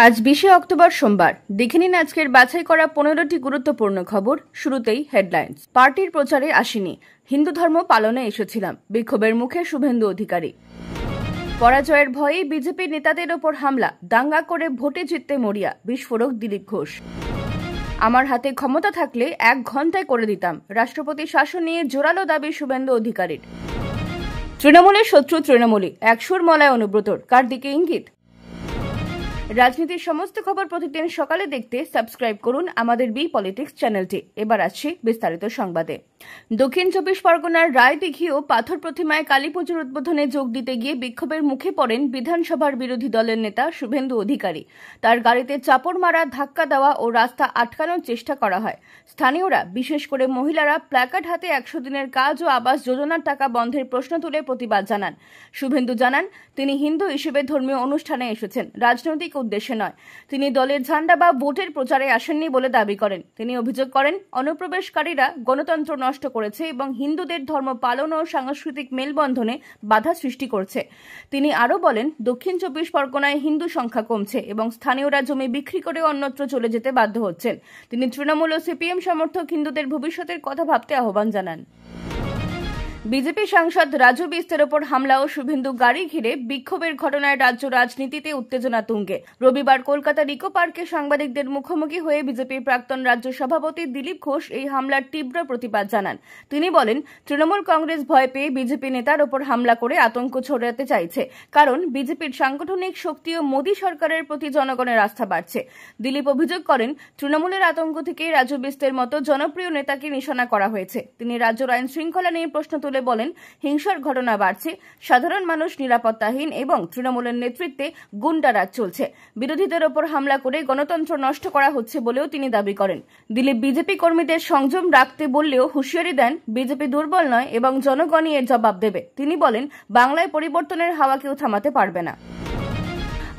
আজ 20 অক্টোবর সোমবার। দেখে নিন আজকের বাছাই করা 15টি গুরুত্বপূর্ণ খবর। শুরুতেই হেডলাইন্স। পার্টির প্রচারে আসেনি, হিন্দু ধর্ম পালনে এসেছিলাম, বিক্ষোভের মুখে শুভেন্দু অধিকারী। পরাজয়ের ভয়ে বিজেপি নেতাদের ওপর হামলা, দাঙ্গা করে ভোটে জিততে মরিয়া, বিস্ফোরক দিলীপ ঘোষ। আমার হাতে ক্ষমতা থাকলে 1 ঘন্টায় করে দিতাম, রাষ্ট্রপতি শাসন নিয়ে জোরালো দাবি শুভেন্দু অধিকারীর। তৃণমূলের শত্রু তৃণমূলী, এক সুর মলয় অনুব্রতর, কার দিকে ইঙ্গিত? রাজনীতির সমস্ত খবর প্রতিদিন সকালে দেখতে সাবস্ক্রাইব করুন আমাদের বি পলিটিক্স চ্যানেলটি। এবার আসছি বিস্তারিত সংবাদে। দক্ষিণ 24 পরগনার রায়দিঘি ও পাথর প্রতিমায় কালীপুজোর উদ্বোধনে যোগ দিতে গিয়ে বিক্ষোভের মুখে পড়েন বিধানসভার বিরোধী দলের নেতা শুভেন্দু অধিকারী। তার গাড়িতে চাপড় মারা, ধাক্কা দেওয়া ও রাস্তা আটকানোর চেষ্টা করা হয়। স্থানীয়রা, বিশেষ করে মহিলারা, প্ল্যাকার্ড হাতে 100 দিনের কাজ ও আবাস যোজনার টাকা বন্ধের প্রশ্ন তুলে প্রতিবাদ জানান। শুভেন্দু জানান, তিনি হিন্দু হিসেবে ধর্মীয় অনুষ্ঠানে এসেছেন, রাজনৈতিক উদ্দেশ্যে নয়। তিনি দলের ঝান্ডা বা ভোটের প্রচারে আসেননি বলে দাবি করেন। তিনি অভিযোগ করেন, অনুপ্রবেশকারীরা গণতন্ত্র নষ্ট করেছে এবং হিন্দুদের ধর্ম পালন ও সাংস্কৃতিক মেলবন্ধনে বাধা সৃষ্টি করছে। তিনি আরও বলেন, দক্ষিণ 24 পরগনায় হিন্দু সংখ্যা কমছে এবং স্থানীয়রা জমি বিক্রি করে অন্যত্র চলে যেতে বাধ্য হচ্ছেন। তিনি তৃণমূল ও সিপিএম সমর্থক হিন্দুদের ভবিষ্যতের কথা ভাবতে আহ্বান জানান। বিজেপি সাংসদ রাজু বিস্তের ওপর হামলা ও শুভেন্দু গাড়ি ঘিরে বিক্ষোভের ঘটনায় রাজ্য রাজনীতিতে উত্তেজনা তুঙ্গে। রবিবার কলকাতার ইকো পার্কে সাংবাদিকদের মুখোমুখি হয়ে বিজেপির প্রাক্তন রাজ্য সভাপতি দিলীপ ঘোষ এই হামলার তীব্র প্রতিবাদ জানান। তিনি বলেন, তৃণমূল কংগ্রেস ভয় পেয়ে বিজেপি নেতার ওপর হামলা করে আতঙ্ক ছড়াতে চাইছে, কারণ বিজেপির সাংগঠনিক শক্তি ও মোদী সরকারের প্রতি জনগণের আস্থা বাড়ছে। দিলীপ অভিযোগ করেন, তৃণমূলের আতঙ্ক থেকে রাজু বিস্তের মতো জনপ্রিয় নেতাকে নিশানা করা হয়েছে। তিনি রাজ্যের আইন শৃঙ্খলা নিয়ে প্রশ্ন তুলে বলেন, হিংসার ঘটনা বাড়ছে, সাধারণ মানুষ নিরাপত্তাহীন এবং তৃণমূলের নেতৃত্বে গুন্ডারাজ চলছে। বিরোধীদের ওপর হামলা করে গণতন্ত্র নষ্ট করা হচ্ছে বলেও তিনি দাবি করেন। দিলীপ বিজেপি কর্মীদের সংযম রাখতে বললেও হুঁশিয়ারি দেন, বিজেপি দুর্বল নয় এবং জনগণই এর জবাব দেবে। তিনি বলেন, বাংলায় পরিবর্তনের হাওয়া কেউ থামাতে পারবে না।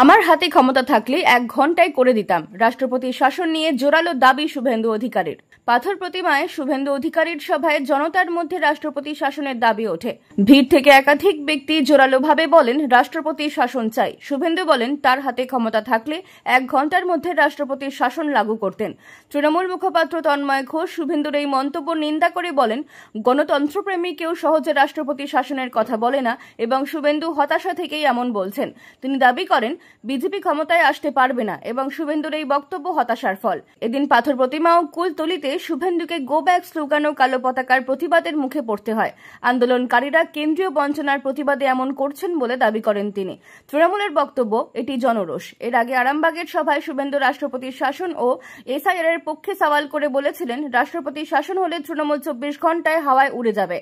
আমার হাতে ক্ষমতা থাকলে 1 ঘন্টায় করে দিতাম, রাষ্ট্রপতি শাসন নিয়ে জোরালো দাবি শুভেন্দু অধিকারীর। পাথর প্রতিমায় শুভেন্দু অধিকারীর সভায় জনতার মধ্যে রাষ্ট্রপতি শাসনের দাবি ওঠে। ভিড় থেকে একাধিক ব্যক্তি জোরালোভাবে বলেন, রাষ্ট্রপতি শাসন চাই। শুভেন্দু বলেন, তার হাতে ক্ষমতা থাকলে 1 ঘন্টার মধ্যে রাষ্ট্রপতির শাসন লাগু করতেন। তৃণমূল মুখপাত্র তন্ময় ঘোষ শুভেন্দুর এই মন্তব্য নিন্দা করে বলেন, গণতন্ত্রপ্রেমী কেউ সহজে রাষ্ট্রপতি শাসনের কথা বলে না এবং শুভেন্দু হতাশা থেকেই এমন বলছেন। তিনি দাবি করেন, বিজেপি ক্ষমতায় আসতে পারবে না এবং শুভেন্দুর এই বক্তব্য হতাশার ফল। এদিন পাথর প্রতিমা ও কুলতলিতে শুভেন্দুকে গো ব্যাক স্লোগান ও কালো পতাকার প্রতিবাদের মুখে পড়তে হয়। আন্দোলনকারীরা কেন্দ্রীয় বঞ্চনার প্রতিবাদে এমন করছেন বলে দাবি করেন তিনি। তৃণমূলের বক্তব্য, এটি জনরোষ। এর আগে আরামবাগের সভায় শুভেন্দু রাষ্ট্রপতির শাসন ও এসআইআর এর পক্ষে সওয়াল করে বলেছিলেন, রাষ্ট্রপতির শাসন হলে তৃণমূল 24 ঘন্টায় হাওয়ায় উড়ে যাবে।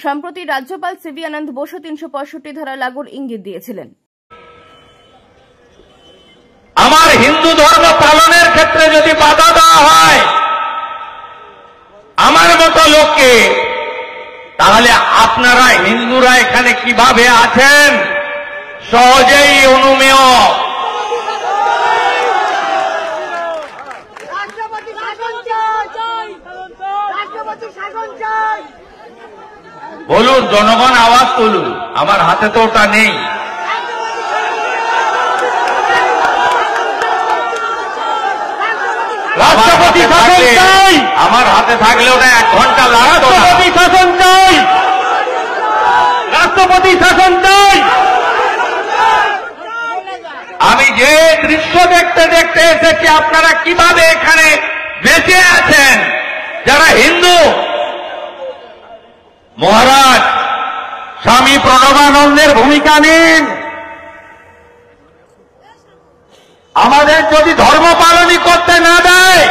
সম্প্রতি রাজ্যপাল সিভি আনন্দ বসু 365 ধারা লাগুর ইঙ্গিত দিয়েছিলেন। আমার হিন্দু ধর্ম পালনের ক্ষেত্রে যদি বাধা দেওয়া হয় আমার মতো লোককে, তাহলে আপনারা হিন্দুরা এখানে কিভাবে আছেন সহজেই অনুমেয়। বলুন, জনগণ আওয়াজ তুলুন, আমার হাতে তো ওটা নেই। রাষ্ট্রপতি শাসন চাই, আমার হাতে থাকলে ওটা 1 ঘন্টা লাগতো। রাষ্ট্রপতি শাসন চাই, রাষ্ট্রপতি শাসন চাই। আমি যে দৃশ্য দেখতে দেখতে এসেছি, আপনারা কিভাবে এখানে বেঁচে আছেন যারা হিন্দু। মহারাজ স্বামী প্রণবানন্দের ভূমিকা নিন। আমাদের যদি ধর্ম পালনই করতে না দেয়,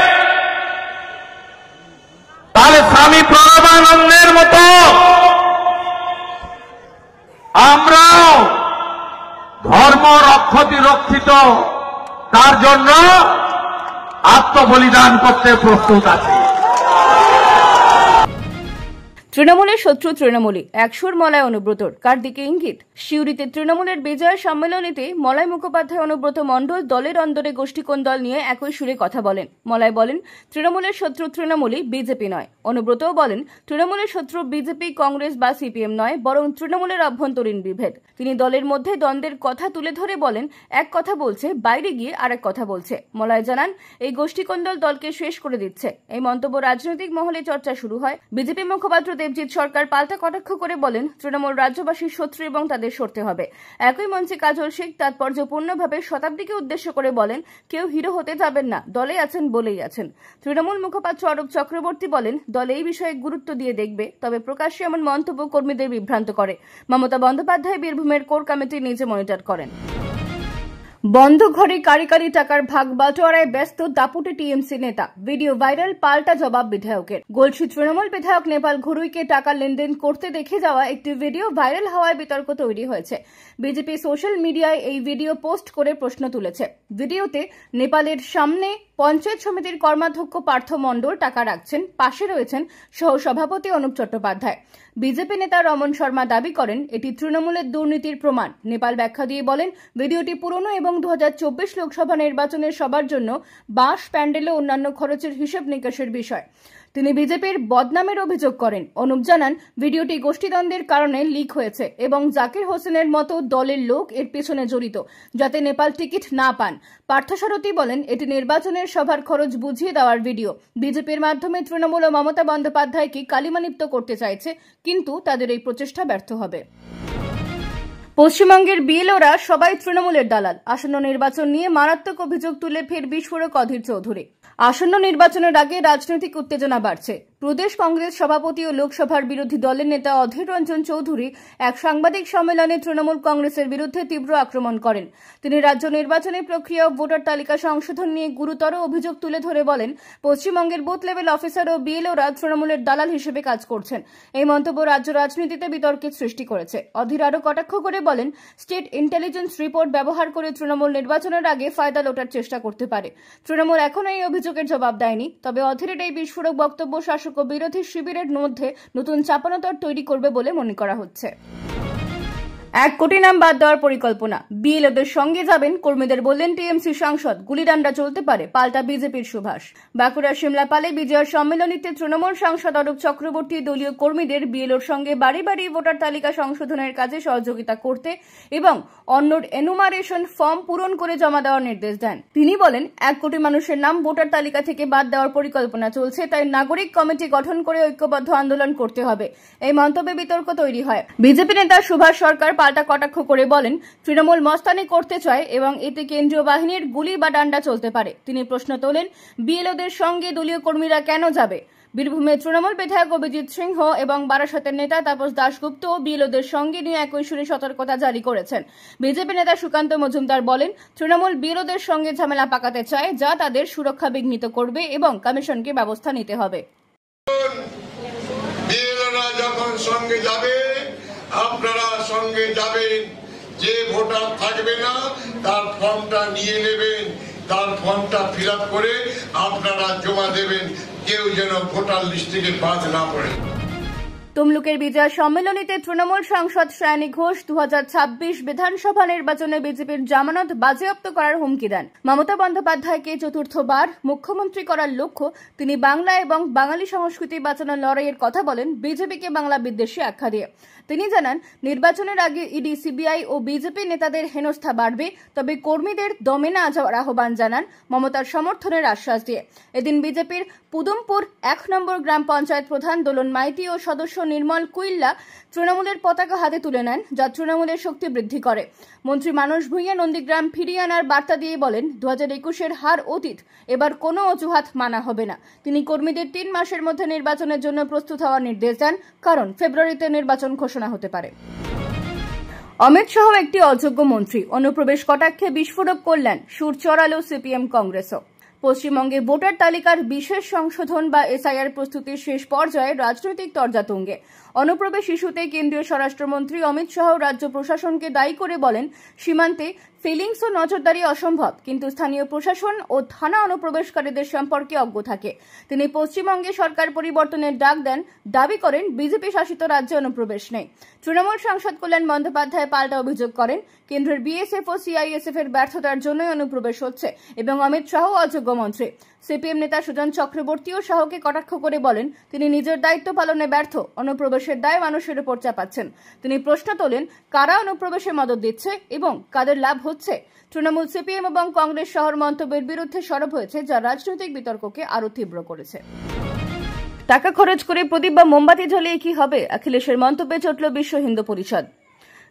তাহলে স্বামী প্রণবানন্দের মতো আমরাও ধর্ম রক্ষিত তার জন্য আত্মবলিদান করতে প্রস্তুত আছি। তৃণমূলের শত্রু তৃণমূলী, একসুর মলয় অনুব্রতর, কার দিকে ইঙ্গিত? সিউড়িতে তৃণমূলের বিজয় সম্মেলনীতে মলয় মুখোপাধ্যায় অনুব্রত মণ্ডল দলের অন্দরে গোষ্ঠীকোন্দল নিয়ে একই সুরে কথা বলেন। মলয় বলেন, তৃণমূলের শত্রু তৃণমূলী, বিজেপি নয়। অনুব্রতও বলেন, তৃণমূলের শত্রু বিজেপি, কংগ্রেস বা সিপিএম নয়, বরং তৃণমূলের অভ্যন্তরীণ বিভেদ। তিনি দলের মধ্যে দ্বন্দ্বের কথা তুলে ধরে বলেন, এক কথা বলছে, বাইরে গিয়ে আরেক কথা বলছে। মলয় জানান, এই গোষ্ঠীকোন্দল দলকে শেষ করে দিচ্ছে। এই মন্তব্য রাজনৈতিক মহলে চর্চা শুরু হয়। বিজেপি মুখপাত্র দেবজিৎ সরকার পাল্টা কটাক্ষ করে বলেন, তৃণমূল রাজ্যবাসীর শত্রু এবং তাদের সরতে হবে। একই মঞ্চে কাজল শেখ তাৎপর্যপূর্ণভাবে শতাব্দীকে উদ্দেশ্য করে বলেন, কেউ হিরো হতে যাবেন না, দলে আছেন বলেই আছেন। তৃণমূল মুখপাত্র অরূপ চক্রবর্তী বলেন, দলে এই বিষয়ে গুরুত্ব দিয়ে দেখবে, তবে প্রকাশ্যে এমন মন্তব্য কর্মীদের বিভ্রান্ত করে। মমতা বন্দ্যোপাধ্যায় বীরভূমের কোর কমিটি নিজে মনিটর করেন। বন্ধ ঘরে কারি কারি টাকার ভাগ বাটোয়ারায় ব্যস্ত দাপুটে টিএমসি নেতা, ভিডিও ভাইরাল, পাল্টা জবাব বিধায়কের। গলসি তৃণমূল বিধায়ক নেপাল ঘুরুইকে টাকা লেনদেন করতে দেখে যাওয়া একটি ভিডিও ভাইরাল হওয়ায় বিতর্ক তৈরি হয়েছে। বিজেপি সোশ্যাল মিডিয়ায় এই ভিডিও পোস্ট করে প্রশ্ন তুলেছে। ভিডিওতে নেপালের সামনে পঞ্চায়েত সমিতির কর্মাধ্যক্ষ পার্থ মণ্ডল টাকা রাখছেন, পাশে রয়েছেন সহসভাপতি অনুপ চট্টোপাধ্যায়। বিজেপি নেতা রমন শর্মা দাবি করেন, এটি তৃণমূলের দুর্নীতির প্রমাণ। নেপাল ব্যাখ্যা দিয়ে বলেন, ভিডিওটি পুরনো এবং 2024 লোকসভা নির্বাচনের সবার জন্য বাস, প্যান্ডেল ও অন্যান্য খরচের হিসেব নিকাশের বিষয়। তিনি বিজেপির বদনামের অভিযোগ করেন। অনুপ জানান, ভিডিওটি গোষ্ঠীদ্বন্দ্বের কারণে লিক হয়েছে এবং জাকির হোসেনের মতো দলের লোক এর পেছনে জড়িত, যাতে নেপাল টিকিট না পান। পার্থসারথী বলেন, এটি নির্বাচনের সভার খরচ বুঝিয়ে দেওয়ার ভিডিও। বিজেপির মাধ্যমে তৃণমূল ও মমতা বন্দ্যোপাধ্যায়কে কালিমালিপ্ত করতে চাইছে, কিন্তু তাদের এই প্রচেষ্টা ব্যর্থ হবে। পশ্চিমবঙ্গের বিএলওরা সবাই তৃণমূলের দালাল, আসন্ন নির্বাচন নিয়ে মারাত্মক অভিযোগ তুলে ফের বিস্ফোরক অধীর চৌধুরী। আসন্ন নির্বাচনের আগে রাজনৈতিক উত্তেজনা বাড়ছে। প্রদেশ কংগ্রেস সভাপতি ও লোকসভার বিরোধী দলের নেতা অধীর রঞ্জন চৌধুরী এক সাংবাদিক সম্মেলনে তৃণমূল কংগ্রেসের বিরুদ্ধে তীব্র আক্রমণ করেন। তিনি রাজ্য নির্বাচনী প্রক্রিয়া ও ভোটার তালিকা সংশোধন নিয়ে গুরুতর অভিযোগ তুলে ধরে বলেন, পশ্চিমবঙ্গের বুথ লেভেল অফিসার ও বিএলওরা তৃণমূলের দালাল হিসেবে কাজ করছেন। এই মন্তব্য রাজ্য রাজনীতিতে বিতর্কের সৃষ্টি করেছে। অধীর আরও কটাক্ষ করে বলেন, স্টেট ইন্টেলিজেন্স রিপোর্ট ব্যবহার করে তৃণমূল নির্বাচনের আগে ফায়দা লোটার চেষ্টা করতে পারে। তৃণমূল এখনো এই অভিযোগের জবাব দেয়নি, তবে অধীরের এই বিস্ফোরক বক্তব্য শাসক ও বিরোধী শিবিরের মধ্যে নতুন চাপানোতর তৈরি করবে বলে মনে করা হচ্ছে। 1 কোটি নাম বাদ দেওয়ার পরিকল্পনা, বিএলওদের সঙ্গে যাবেন কর্মীদের, বললেন টিএমসি সাংসদ। গুলিডান্ডা চলতে পারে, পাল্টা বিজেপির সুভাষ। বাঁকুড়ার সিমলাপালে বিজয় সম্মেলনীতে তৃণমূল সাংসদ অরূপ চক্রবর্তী দলীয় কর্মীদের বিএলওর সঙ্গে বাড়ি বাড়ি ভোটার তালিকা সংশোধনের কাজে সহযোগিতা করতে এবং অন্যর এনুমারেশন ফর্ম পূরণ করে জমা দেওয়ার নির্দেশ দেন। তিনি বলেন, 1 কোটি মানুষের নাম ভোটার তালিকা থেকে বাদ দেওয়ার পরিকল্পনা চলছে, তাই নাগরিক কমিটি গঠন করে ঐক্যবদ্ধ আন্দোলন করতে হবে। এই মন্তব্যে বিতর্ক তৈরি হয়। বিজেপি নেতা সুভাষ সরকার পাল্টা কটাক্ষ করে বলেন, তৃণমূল মস্তানি করতে চায় এবং এতে কেন্দ্রীয় বাহিনীর গুলি বা ডান্ডা চলতে পারে। তিনি প্রশ্ন তোলেন, বিএলওদের সঙ্গে দলীয় কর্মীরা কেন যাবে? বীরভূমে তৃণমূল বিধায়ক অভিজিৎ সিংহ এবং বারাসতের নেতা তাপস দাশগুপ্ত বিএলওদের সঙ্গে নিয়ে একই সুরে সতর্কতা জারি করেছেন। বিজেপি নেতা সুকান্ত মজুমদার বলেন, তৃণমূল বিএলওদের সঙ্গে ঝামেলা পাকাতে চায়, যা তাদের সুরক্ষা বিঘ্নিত করবে এবং কমিশনকে ব্যবস্থা নিতে হবে। বিএলওরা যখন সঙ্গে যাবে, আপনারা সঙ্গে যাবেন। যে ভোটার থাকবে না তার ফর্মটা নিয়ে নেবেন, তার ফর্মটা ফিল আপ করে আপনারা জমা দেবেন। কেউ যেন ভোটার লিস্ট থেকে বাদ না পড়ে। তমলুকের বিজয় সম্মেলনীতে তৃণমূল সাংসদ সায়নী ঘোষ 2026 বিধানসভা নির্বাচনে বিজেপির জামানত বাজেয়াপ্ত করার হুমকি দেন। মমতা বন্দ্যোপাধ্যায়কে চতুর্থবার মুখ্যমন্ত্রী করার লক্ষ্য তিনি বাংলা এবং বাঙালি সংস্কৃতি বাঁচানোর লড়াইয়ের কথা বলেন, বিজেপিকে বাংলা বিদ্বেষী আখ্যা দিয়ে। তিনি জানান, নির্বাচনের আগে ইডি, সিবিআই ও বিজেপি নেতাদের হেনস্থা বাড়বে, তবে কর্মীদের দমে না যাওয়ার আহ্বান জানান মমতার সমর্থনের আশ্বাস দিয়ে। এদিন বিজেপির পুদুমপুর 1 নম্বর গ্রাম পঞ্চায়েত প্রধান দোলন মাইতি ও সদস্য নির্মল কুইল্লা তৃণমূলের পতাকা হাতে তুলে নেন, যা তৃণমূলের শক্তি বৃদ্ধি করে। মন্ত্রী মানস ভূঁইয়া নন্দীগ্রাম ফিরিয়ে আনার বার্তা দিয়ে বলেন, 2021-এর হার অতীত, এবার কোনো অজুহাত মানা হবে না। তিনি কর্মীদের 3 মাসের মধ্যে নির্বাচনের জন্য প্রস্তুত হওয়ার নির্দেশ দেন, কারণ ফেব্রুয়ারিতে নির্বাচন ঘোষণা হতে পারে। অমিত শাহ একটি অযোগ্য মন্ত্রী, অনুপ্রবেশ কটাক্ষে বিস্ফোরক করলেন, সুর চড়ালো সিপিএম কংগ্রেসও। পশ্চিমবঙ্গে ভোটার তালিকার বিশেষ সংশোধন বা এসআইআর প্রস্তুতির শেষ পর্যায়ে রাজনৈতিক তরজা তুঙ্গে। অনুপ্রবেশ ইস্যুতে কেন্দ্রীয় স্বরাষ্ট্রমন্ত্রী অমিত শাহ রাজ্য প্রশাসনকে দায়ী করে বলেন, সীমান্তে ফিলিংস ও নজরদারি অসম্ভব, কিন্তু স্থানীয় প্রশাসন ও থানা অনুপ্রবেশকারীদের সম্পর্কে অজ্ঞ থাকে। তিনি পশ্চিমবঙ্গে সরকার পরিবর্তনের ডাক দেন, দাবি করেন বিজেপি শাসিত রাজ্যে অনুপ্রবেশ নেই। তৃণমূল সাংসদ কল্যাণ বন্দ্যোপাধ্যায় পাল্টা অভিযোগ করেন, কেন্দ্রের বিএসএফ ও সিআইএসএফ এর ব্যর্থতার জন্যই অনুপ্রবেশ হচ্ছে এবং অমিত শাহ অযোগ্য মন্ত্রী। সিপিএম নেতা সুজন চক্রবর্তীও শাহকে কটাক্ষ করে বলেন, তিনি নিজের দায়িত্ব পালনে ব্যর্থ, অনুপ্রবেশের দায় মানুষের উপর চাপাচ্ছেন। তিনি প্রশ্ন তোলেন, কারা অনুপ্রবেশে মদত দিচ্ছে এবং কাদের লাভ হচ্ছে। তৃণমূল, সিপিএম এবং কংগ্রেস শহর মন্তব্যের বিরুদ্ধে সরব হয়েছে, যা রাজনৈতিক বিতর্ককে আরো তীব্র করেছে। টাকা খরচ করে প্রদীপ বা মোমবাতি জ্বালিয়ে কি হবে, অখিলেশের মন্তব্যে চটল বিশ্ব হিন্দু পরিষদ।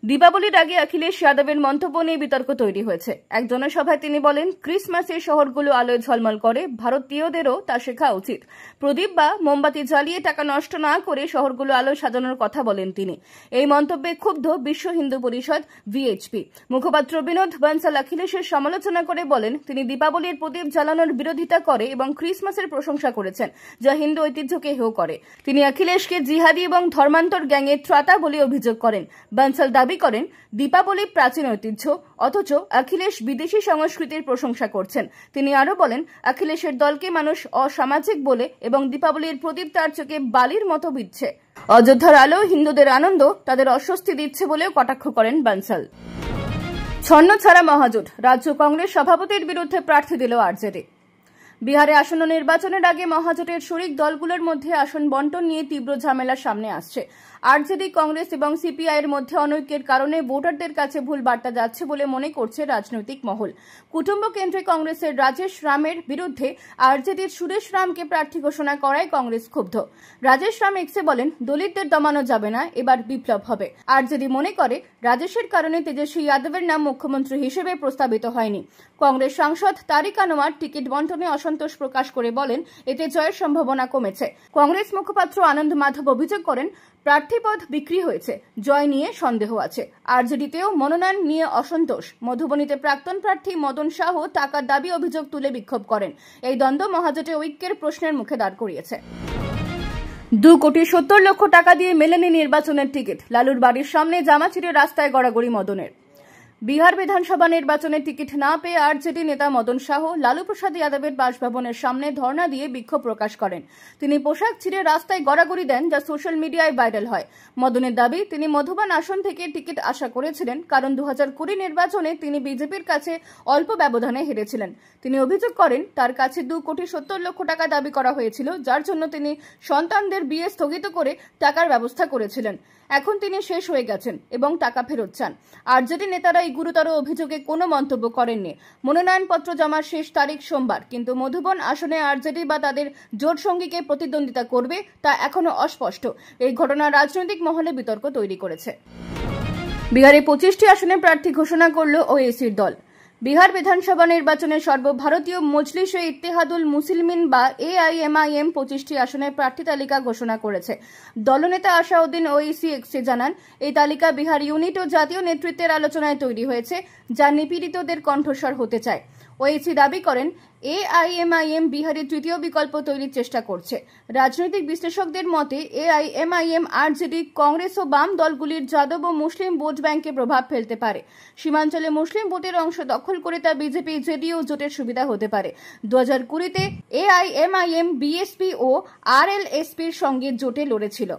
দীপাবলির আগে অখিলেশ যাদবের মন্তব্য নিয়ে বিতর্ক তৈরি হয়েছে। এক জনসভায় তিনি বলেন, ক্রিসমাসে শহরগুলো আলোয় ঝলমল করে, ভারতীয়দেরও তা শেখা উচিত। প্রদীপ বা মোমবাতি জ্বালিয়ে টাকা নষ্ট না করে শহরগুলো আলোয় সাজানোর কথা বলেন তিনি। এই মন্তব্যে ক্ষুব্ধ বিশ্ব হিন্দু পরিষদ ভিএইচপি মুখপাত্র বিনোদ বানসাল অখিলেশের সমালোচনা করে বলেন, তিনি দীপাবলির প্রদীপ জ্বালানোর বিরোধিতা করে এবং ক্রিসমাসের প্রশংসা করেছেন, যা হিন্দু ঐতিহ্যকে হেয় করে। তিনি অখিলেশকে জিহাদি এবং ধর্মান্তর গ্যাংয়ের ত্রাতা বলে অভিযোগ করেন। বানসাল দাবি করেন, দীপাবলি প্রাচীন ঐতিহ্য, অথচ অখিলেশ বিদেশি সংস্কৃতির প্রশংসা করছেন। তিনি আরো বলেন, অখিলেশের দলকে মানুষ অসামাজিক বলে এবং দীপাবলির প্রদীপ তার চোখে বালির মতো বিচ্ছে। অযোধ্যার আলো হিন্দুদের আনন্দ, তাদের অস্বস্তি দিচ্ছে বলেও কটাক্ষ করেন বানসাল। ছন্ন ছাড়া মহাজোট, রাজ্য কংগ্রেস সভাপতির বিরুদ্ধে প্রার্থী দিল আরজেডি। বিহারে আসন্ন নির্বাচনের আগে মহাজোটের শরিক দলগুলোর মধ্যে আসন বন্টন নিয়ে তীব্র ঝামেলা সামনে আসছে। আরজেডি, কংগ্রেস এবং সিপিআই এর মধ্যে অনৈক্যের কারণে ভোটারদের কাছে ভুল বার্তা যাচ্ছে বলে মনে করছে রাজনৈতিক মহল। কুটুম্ব কেন্দ্রে কংগ্রেসের রাজেশ রামের বিরুদ্ধে আরজেডির সুরেশ রামকে প্রার্থী ঘোষণা করায় কংগ্রেস ক্ষুব্ধ। রাজেশ রাম এক্সে বলেন, দলিতদের দমানো যাবে না, এবার বিপ্লব হবে। আরজেডি মনে করে, রাজেশের কারণে তেজস্বী যাদবের নাম মুখ্যমন্ত্রী হিসেবে প্রস্তাবিত হয়নি। কংগ্রেস সাংসদ তারিক আনোয়ার টিকিট বন্টনে অসন্তোষ প্রকাশ করে বলেন, এতে জয়ের সম্ভাবনা কমেছে। কংগ্রেস মুখপাত্র আনন্দ মাধব অভিযোগ করেন, প্রার্থীপদ বিক্রি হয়েছে, জয় নিয়ে সন্দেহ আছে। আরজেডিতেও মনোনয়ন নিয়ে অসন্তোষ। মধুবনীতে প্রাক্তন প্রার্থী মদন শাহ টাকার দাবি অভিযোগ তুলে বিক্ষোভ করেন। এই দ্বন্দ্ব মহাজোটে ঐক্যের প্রশ্নের মুখে দাঁড় করিয়েছে। 2,70,00,000 টাকা দিয়ে মেলেনি নির্বাচনের টিকিট, লালুর বাড়ির সামনে জামা ছিঁড়ে রাস্তায় গড়াগড়ি মদনের। বিহার বিধানসভা নির্বাচনে টিকিট না পেয়ে আরজেডি নেতা মদন শাহ লালু প্রসাদ যাদবের বাসভবনের সামনে ধর্ণা দিয়ে বিক্ষোভ প্রকাশ করেন। তিনি পোশাক ছিঁড়ে রাস্তায় গড়াগড়ি দেন, যা সোশ্যাল মিডিয়ায় ভাইরাল হয়। মদনের দাবি, তিনি মধুবান আসন থেকে টিকিট আশা করেছিলেন, কারণ 2020 নির্বাচনে তিনি বিজেপির কাছে অল্প ব্যবধানে হেরেছিলেন। তিনি অভিযোগ করেন, তার কাছে 2,70,00,000 টাকা দাবি করা হয়েছিল, যার জন্য তিনি সন্তানদের বিয়ে স্থগিত করে টাকার ব্যবস্থা করেছিলেন। এখন তিনি শেষ হয়ে গেছেন এবং টাকা ফেরত চান। আরজেডি নেতারা এই গুরুতর অভিযোগে কোনো মন্তব্য করেননি। মনোনয়নপত্র জমার শেষ তারিখ সোমবার, কিন্তু মধুবন আসনে আরজেডি বা তাদের জোট সঙ্গীকে প্রতিদ্বন্দ্বিতা করবে তা এখনো অস্পষ্ট। এই ঘটনা রাজনৈতিক মহলে বিতর্ক তৈরি করেছে। বিহারে 25টি আসনে প্রার্থী ঘোষণা করল ওএসির দল। বিহার বিধানসভা নির্বাচনে সর্বভারতীয় মজলিসে ইত্তেহাদুল মুসলিমিন বা এআইএমআইএম 25টি আসনের প্রার্থী তালিকা ঘোষণা করেছে। দলনেতা আসাউদ্দিন ওয়েইসি এক্সে জানান, এই তালিকা বিহার ইউনিট ও জাতীয় নেতৃত্বের আলোচনায় তৈরি হয়েছে, যা নিপীড়িতদের কণ্ঠস্বর হতে চায়। ওয়েইসি দাবি করেন, এআইএমআইএম বিহারের তৃতীয় বিকল্প তৈরির চেষ্টা করছে। রাজনৈতিক বিশ্লেষকদের মতে এআইএমআইএম আরজেডি, কংগ্রেস ও বাম দলগুলির যাদব ও মুসলিম ভোট ব্যাংকে প্রভাব ফেলতে পারে। সীমাঞ্চলে মুসলিম ভোটের অংশ দখল করে তা বিজেপি জেডিইউ জোটের সুবিধা হতে পারে। 2020-তে এআইএমআইএম বিএসপি ও আরএলএসপির সঙ্গে জোটে লড়েছিল।